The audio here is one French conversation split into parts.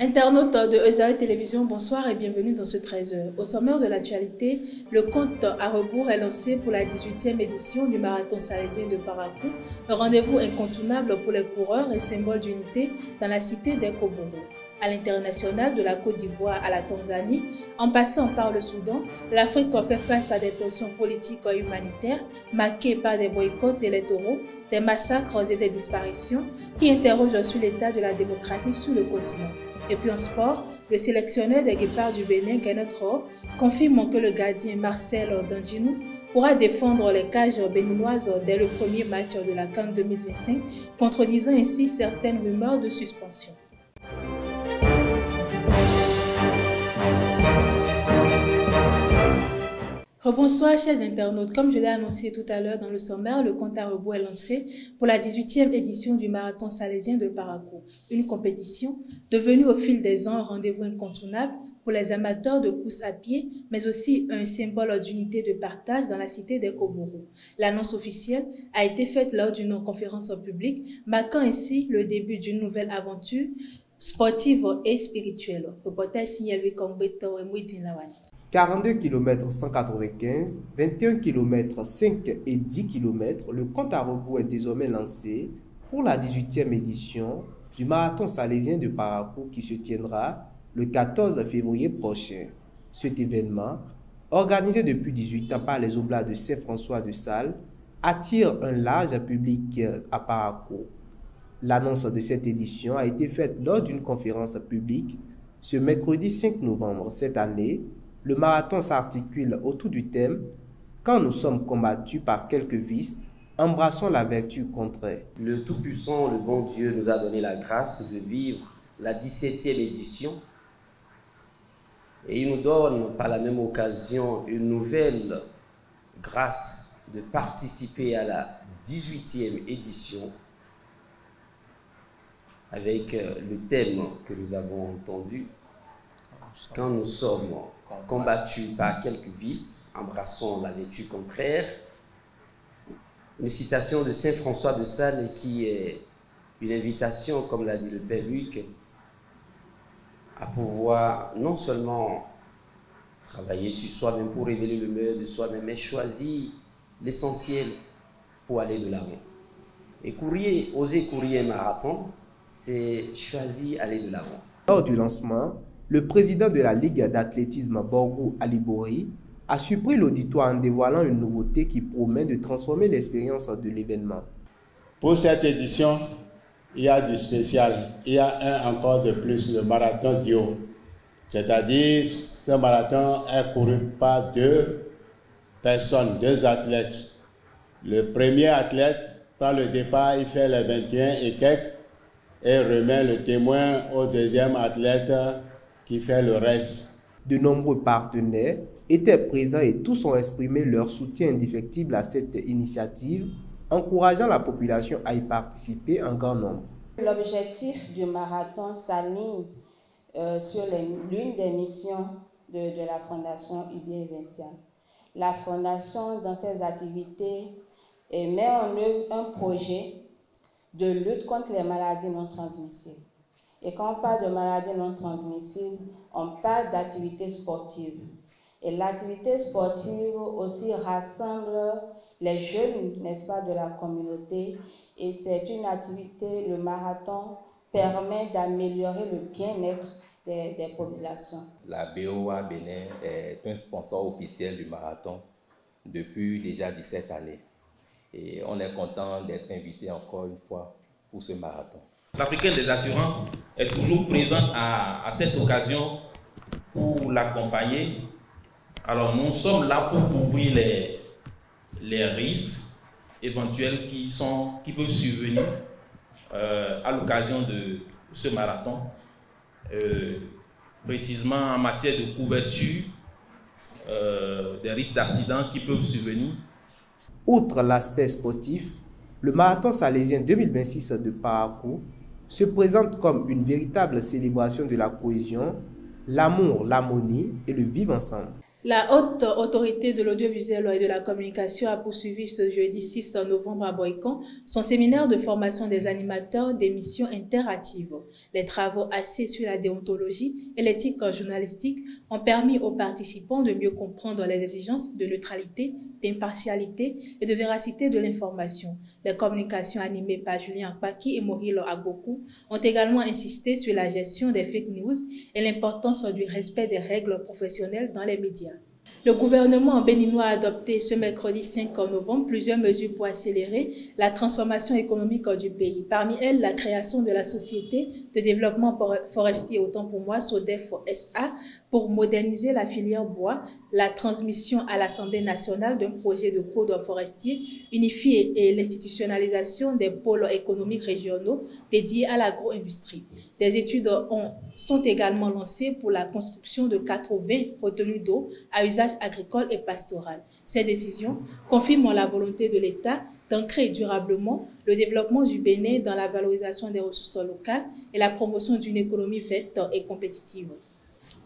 Internautes de Ezaïe Télévision, bonsoir et bienvenue dans ce 13h. Au sommaire de l'actualité, le compte à rebours est lancé pour la 18e édition du marathon salésien de Parakou, un rendez-vous incontournable pour les coureurs et symbole d'unité dans la cité d'Ekoboro. À l'international, de la Côte d'Ivoire à la Tanzanie, en passant par le Soudan, l'Afrique fait face à des tensions politiques et humanitaires marquées par des boycotts électoraux, des massacres et des disparitions qui interrogent sur l'état de la démocratie sur le continent. Et puis en sport, le sélectionneur des Guépards du Bénin, Kenneth Rowe, confirme que le gardien Marcel Danginou pourra défendre les cages béninoises dès le premier match de la CAN 2025, contredisant ainsi certaines rumeurs de suspension. Bonsoir chers internautes, comme je l'ai annoncé tout à l'heure dans le sommaire, le compte à rebours est lancé pour la 18e édition du marathon salésien de Parakou. Une compétition devenue au fil des ans un rendez-vous incontournable pour les amateurs de course à pied, mais aussi un symbole d'unité de partage dans la cité d'Ekoboro. L'annonce officielle a été faite lors d'une conférence publique, marquant ainsi le début d'une nouvelle aventure sportive et spirituelle. Reportage signé avec Ombeto et Mouidine Lawani. 42 km 195, 21 km 5 et 10 km, le compte à rebours est désormais lancé pour la 18e édition du marathon salésien de Parakou qui se tiendra le 14 février prochain. Cet événement, organisé depuis 18 ans par les Oblats de Saint-François de Sales, attire un large public à Parakou. L'annonce de cette édition a été faite lors d'une conférence publique ce mercredi 5 novembre cette année. Le marathon s'articule autour du thème « Quand nous sommes combattus par quelques vices, embrassons la vertu contraire ». Le Tout-Puissant, le bon Dieu, nous a donné la grâce de vivre la 17e édition. Et il nous donne par la même occasion une nouvelle grâce de participer à la 18e édition avec le thème que nous avons entendu. Quand nous sommes combattus par quelques vices, embrassons la vertu contraire. Une citation de Saint François de Sales qui est une invitation, comme l'a dit le Père Luc, à pouvoir non seulement travailler sur soi-même pour révéler le meilleur de soi-même, mais choisir l'essentiel pour aller de l'avant. Et oser courir un marathon, c'est choisir aller de l'avant. Lors du lancement, le président de la Ligue d'athlétisme Borgou Alibori a surpris l'auditoire en dévoilant une nouveauté qui promet de transformer l'expérience de l'événement. Pour cette édition, il y a du spécial. Il y a encore de plus, le marathon Dio. C'est-à-dire, ce marathon est couru par deux personnes, deux athlètes. Le premier athlète prend le départ, il fait les 21 et quelques et remet le témoin au deuxième athlète qui fait le reste. De nombreux partenaires étaient présents et tous ont exprimé leur soutien indéfectible à cette initiative, encourageant la population à y participer en grand nombre. L'objectif du marathon s'aligne sur l'une des missions de la Fondation Hubert Vinciane. La Fondation, dans ses activités, met en œuvre un projet de lutte contre les maladies non transmissibles. Et quand on parle de maladies non transmissibles, on parle d'activité sportive. Et l'activité sportive aussi rassemble les jeunes, n'est-ce pas, de la communauté. Et c'est une activité, le marathon permet d'améliorer le bien-être des populations. La BOA Bénin est un sponsor officiel du marathon depuis déjà 17 années. Et on est content d'être invité encore une fois pour ce marathon. L'Africaine des assurances est toujours présente à cette occasion pour l'accompagner. Alors nous sommes là pour couvrir les risques éventuels qui peuvent survenir à l'occasion de ce marathon. Précisément en matière de couverture des risques d'accident qui peuvent survenir. Outre l'aspect sportif, le marathon salésien 2026 de Parakou se présente comme une véritable célébration de la cohésion, l'amour, l'harmonie et le vivre ensemble. La haute autorité de l'audiovisuel et de la communication a poursuivi ce jeudi 6 novembre à Boycon son séminaire de formation des animateurs d'émissions interactives. Les travaux axés sur la déontologie et l'éthique journalistique ont permis aux participants de mieux comprendre les exigences de neutralité, d'impartialité et de véracité de l'information. Les communications animées par Julien Paki et Morilo Agoku ont également insisté sur la gestion des fake news et l'importance du respect des règles professionnelles dans les médias. Le gouvernement béninois a adopté ce mercredi 5 novembre plusieurs mesures pour accélérer la transformation économique du pays. Parmi elles, la création de la Société de développement forestier, autant pour moi, SODEF SA, pour moderniser la filière bois, la transmission à l'Assemblée nationale d'un projet de code forestier unifié et l'institutionnalisation des pôles économiques régionaux dédiés à l'agro-industrie. Des études sont également lancées pour la construction de 80 retenues d'eau à usage agricole et pastoral. Ces décisions confirment la volonté de l'État d'ancrer durablement le développement du Bénin dans la valorisation des ressources locales et la promotion d'une économie verte et compétitive.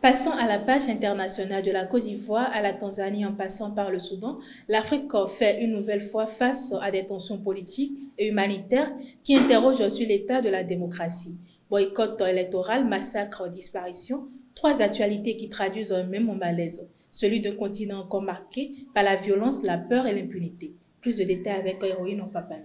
Passons à la page internationale de la Côte d'Ivoire à la Tanzanie en passant par le Soudan. L'Afrique fait une nouvelle fois face à des tensions politiques et humanitaires qui interrogent sur l'état de la démocratie. Boycott électoral, massacre, disparition, trois actualités qui traduisent un même malaise, celui d'un continent encore marqué par la violence, la peur et l'impunité. Plus de détails avec Héroïne Papana.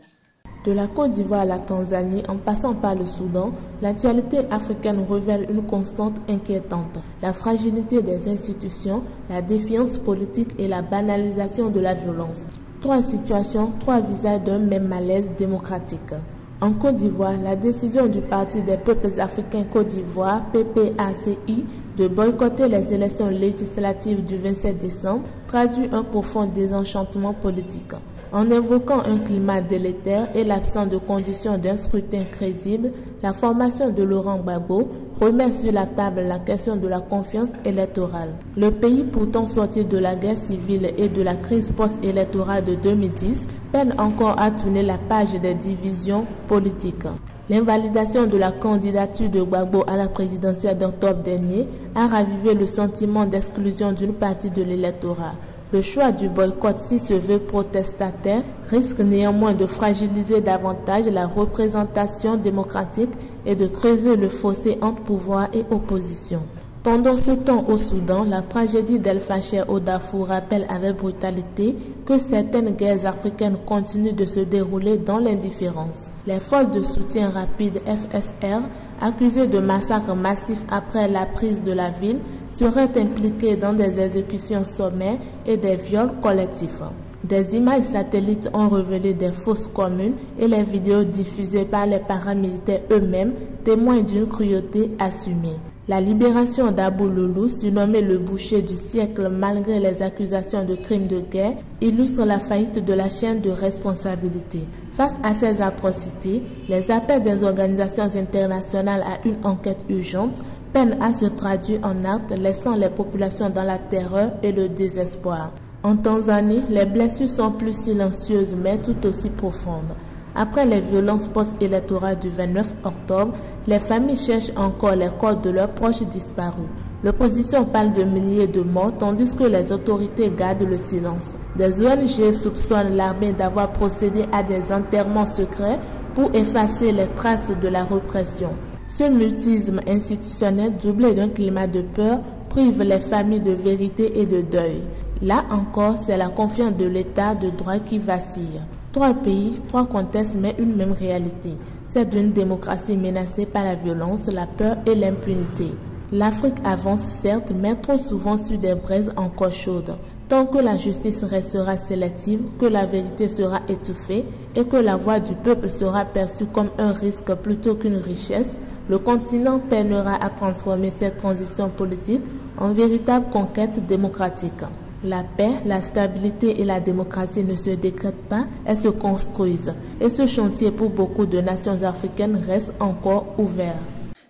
De la Côte d'Ivoire à la Tanzanie, en passant par le Soudan, l'actualité africaine révèle une constante inquiétante. La fragilité des institutions, la défiance politique et la banalisation de la violence. Trois situations, trois visages d'un même malaise démocratique. En Côte d'Ivoire, la décision du Parti des peuples africains Côte d'Ivoire, PPACI, de boycotter les élections législatives du 27 décembre traduit un profond désenchantement politique. En évoquant un climat délétère et l'absence de conditions d'un scrutin crédible, la formation de Laurent Gbagbo remet sur la table la question de la confiance électorale. Le pays, pourtant sorti de la guerre civile et de la crise post-électorale de 2010, peine encore à tourner la page des divisions politiques. L'invalidation de la candidature de Gbagbo à la présidentielle d'octobre dernier a ravivé le sentiment d'exclusion d'une partie de l'électorat. Le choix du boycott, si se veut protestataire, risque néanmoins de fragiliser davantage la représentation démocratique et de creuser le fossé entre pouvoir et opposition. Pendant ce temps au Soudan, la tragédie d'El Fasher au Darfour rappelle avec brutalité que certaines guerres africaines continuent de se dérouler dans l'indifférence. Les forces de soutien rapide FSR, accusées de massacres massifs après la prise de la ville, seraient impliquées dans des exécutions sommaires et des viols collectifs. Des images satellites ont révélé des fosses communes et les vidéos diffusées par les paramilitaires eux-mêmes témoignent d'une cruauté assumée. La libération d'Abou Loulou, surnommé le boucher du siècle malgré les accusations de crimes de guerre, illustre la faillite de la chaîne de responsabilité. Face à ces atrocités, les appels des organisations internationales à une enquête urgente peinent à se traduire en actes, laissant les populations dans la terreur et le désespoir. En Tanzanie, les blessures sont plus silencieuses mais tout aussi profondes. Après les violences post-électorales du 29 octobre, les familles cherchent encore les corps de leurs proches disparus. L'opposition parle de milliers de morts tandis que les autorités gardent le silence. Des ONG soupçonnent l'armée d'avoir procédé à des enterrements secrets pour effacer les traces de la répression. Ce mutisme institutionnel, doublé d'un climat de peur, prive les familles de vérité et de deuil. Là encore, c'est la confiance de l'État de droit qui vacille. Trois pays, trois contextes, mais une même réalité. C'est d'une démocratie menacée par la violence, la peur et l'impunité. L'Afrique avance certes, mais trop souvent sur des braises encore chaudes. Tant que la justice restera sélective, que la vérité sera étouffée et que la voix du peuple sera perçue comme un risque plutôt qu'une richesse, le continent peinera à transformer cette transition politique en véritable conquête démocratique. La paix, la stabilité et la démocratie ne se décrètent pas, elles se construisent. Et ce chantier pour beaucoup de nations africaines reste encore ouvert.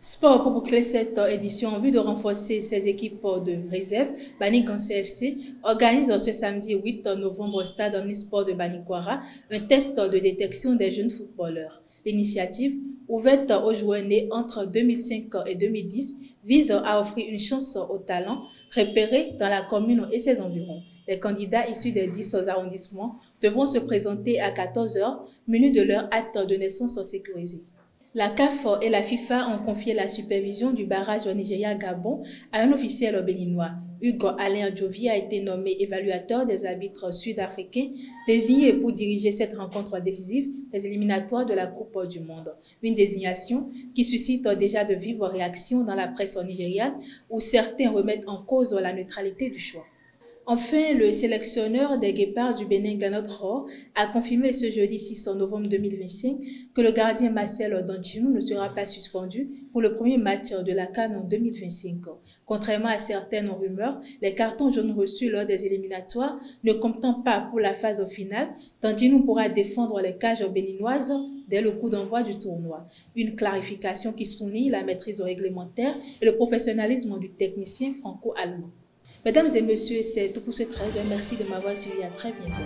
Sport pour boucler cette édition en vue de renforcer ses équipes de réserve. Banigance CFC organise ce samedi 8 novembre au stade Omnisport de Banikwara un test de détection des jeunes footballeurs. L'initiative ouverte aux joueurs nés entre 2005 et 2010, vise à offrir une chance aux talents repérés dans la commune et ses environs. Les candidats issus des 10 arrondissements devront se présenter à 14 h, munis de leur acte de naissance sécurisé. La CAF et la FIFA ont confié la supervision du barrage Nigeria-Gabon à un officiel béninois. Hugo Alain Djovi a été nommé évaluateur des arbitres sud-africains désigné pour diriger cette rencontre décisive des éliminatoires de la Coupe du Monde. Une désignation qui suscite déjà de vives réactions dans la presse nigériane où certains remettent en cause la neutralité du choix. Enfin, le sélectionneur des Guépards du Bénin, Ganot Rohr, a confirmé ce jeudi 6 novembre 2025 que le gardien Marcel Dantinou ne sera pas suspendu pour le premier match de la CAN en 2025. Contrairement à certaines rumeurs, les cartons jaunes reçus lors des éliminatoires ne comptant pas pour la phase finale, Dantinou pourra défendre les cages béninoises dès le coup d'envoi du tournoi. Une clarification qui souligne la maîtrise réglementaire et le professionnalisme du technicien franco-allemand. Mesdames et messieurs, c'est tout pour ce 13h. Merci de m'avoir suivi. À très bientôt.